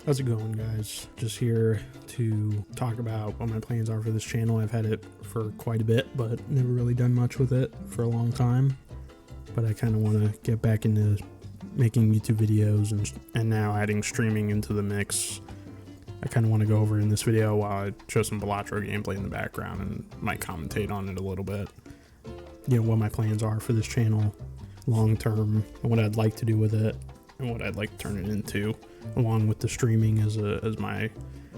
How's it going, guys? Just here to talk about what my plans are for this channel. I've had it for quite a bit, but never really done much with it for a long time. But I kind of want to get back into making YouTube videos and now adding streaming into the mix. I kind of want to go over in this video while I show some Balatro gameplay in the background and might commentate on it a little bit. You know, what my plans are for this channel long term and what I'd like to do with it and what I'd like to turn it into, along with the streaming as my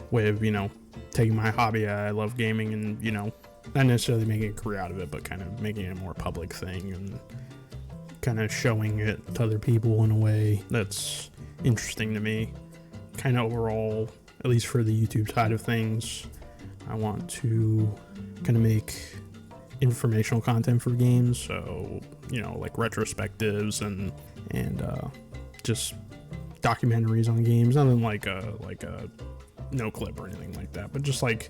way of, you know, taking my hobby. I love gaming and, you know, not necessarily making a career out of it, but kind of making it a more public thing and kind of showing it to other people in a way that's interesting to me. Kind of overall, at least for the YouTube side of things, I want to kind of make informational content for games, so, you know, like retrospectives and just documentaries on games. Nothing like a no clip or anything like that, but just like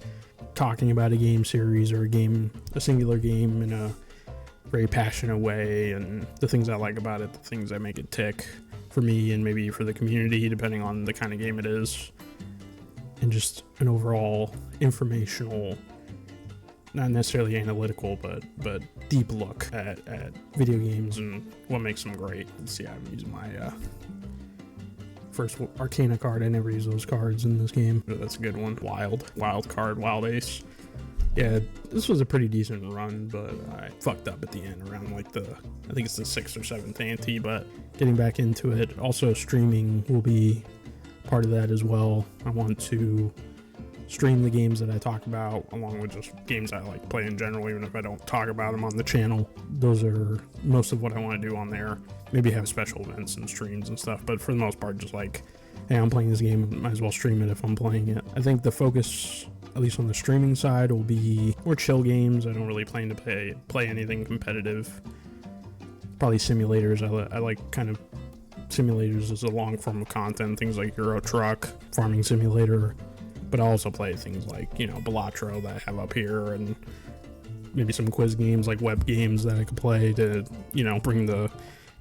talking about a game series or a singular game in a very passionate way, and the things I like about it, the things that make it tick for me and maybe for the community, depending on the kind of game it is, and just an overall informational, not necessarily analytical, but deep look at video games and what makes them great. Let's see, I'm using my first Arcana card. I never use those cards in this game. That's a good one. Wild card, Wild Ace. Yeah, this was a pretty decent run, but I fucked up at the end around like I think it's the 6th or 7th ante, but getting back into it. Also, streaming will be part of that as well. I want to stream the games that I talk about, along with just games I like to play in general, even if I don't talk about them on the channel. Those are most of what I want to do on there. Maybe have special events and streams and stuff, but for the most part, just like, hey, I'm playing this game, might as well stream it if I'm playing it. I think the focus, at least on the streaming side, will be more chill games. I don't really plan to play anything competitive. Probably simulators. I like kind of simulators as a long form of content, things like Euro Truck, Farming Simulator. But I also play things like, you know, Balatro that I have up here, and maybe some quiz games like web games that I could play to, you know, bring the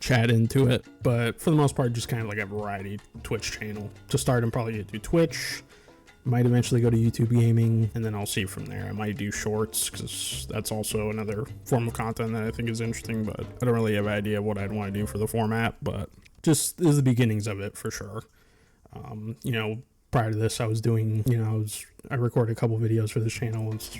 chat into it. But for the most part, just kind of like a variety Twitch channel. To start, I'm probably going to do Twitch. Might eventually go to YouTube gaming, and then I'll see from there. I might do shorts, because that's also another form of content that I think is interesting, but I don't really have an idea what I'd want to do for the format, but just is the beginnings of it for sure. You know, prior to this, I was doing, you know, I recorded a couple videos for this channel. It's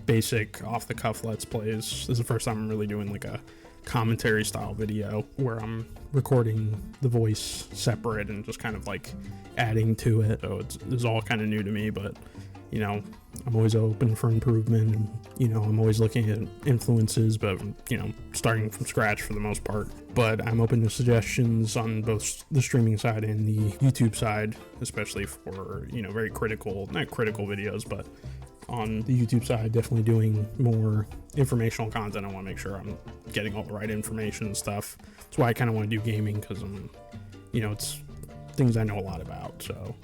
basic off-the-cuff Let's Plays. This is the first time I'm really doing like a commentary style video where I'm recording the voice separate and just kind of like adding to it. So it's all kind of new to me, but, you know, I'm always open for improvement, and, you know, I'm always looking at influences, but, you know, starting from scratch for the most part. But I'm open to suggestions on both the streaming side and the YouTube side, especially for, you know, not critical videos, but on the YouTube side, definitely doing more informational content. I want to make sure I'm getting all the right information and stuff. That's why I kind of want to do gaming, because you know, it's things I know a lot about. So,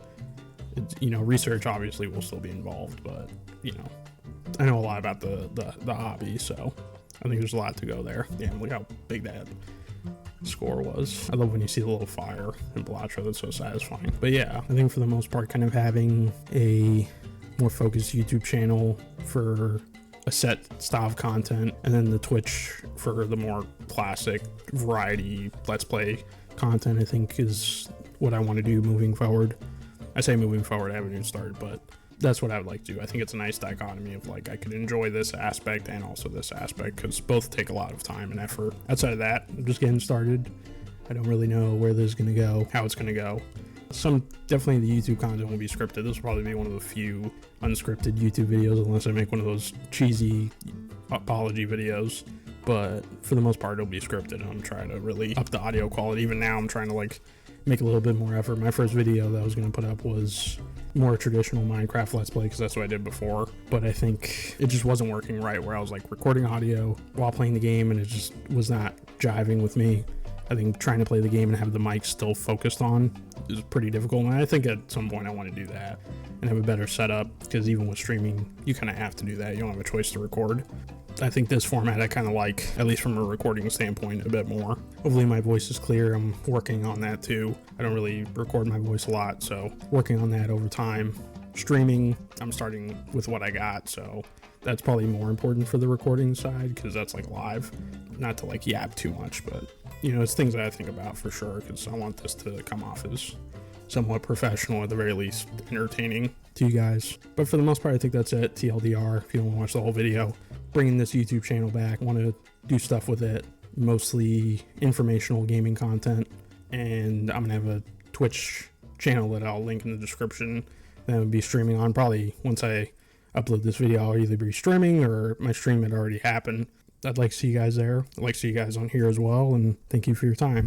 you know, research obviously will still be involved, but, you know, I know a lot about the hobby, so I think there's a lot to go there. Yeah, look how big that score was. I love when you see the little fire in Balatro. That's so satisfying. But yeah, I think for the most part, kind of having a more focused YouTube channel for a set style of content, and then the Twitch for the more classic variety Let's Play content, I think is what I want to do moving forward. I say moving forward, I haven't even started, but that's what I would like to do. I think it's a nice dichotomy of like, I could enjoy this aspect and also this aspect, because both take a lot of time and effort. Outside of that, I'm just getting started. I don't really know where this is going to go, how it's going to go. Definitely the YouTube content will be scripted. This will probably be one of the few unscripted YouTube videos, unless I make one of those cheesy apology videos. But for the most part, it'll be scripted. I'm trying to really up the audio quality. Even now, I'm trying to like make a little bit more effort. My first video that I was going to put up was more traditional Minecraft Let's Play, because that's what I did before. But I think it just wasn't working right, where I was like recording audio while playing the game, and it just was not jiving with me. I think trying to play the game and have the mic still focused on is pretty difficult, and I think at some point I want to do that and have a better setup, because even with streaming, you kind of have to do that. You don't have a choice to record. I think this format I kind of like, at least from a recording standpoint, a bit more. Hopefully my voice is clear. I'm working on that too. I don't really record my voice a lot, so working on that over time. Streaming, I'm starting with what I got, so that's probably more important for the recording side because that's like live. Not to like yap too much, but you know, it's things that I think about for sure because I want this to come off as somewhat professional, at the very least entertaining to you guys. But for the most part, I think that's it. TLDR, if you don't want to watch the whole video. Bringing this YouTube channel back, want to do stuff with it, mostly informational gaming content, and I'm gonna have a Twitch channel that I'll link in the description that I would be streaming on. Probably once I upload this video, I'll either be streaming or my stream had already happened. I'd like to see you guys there. I'd like to see you guys on here as well, and thank you for your time.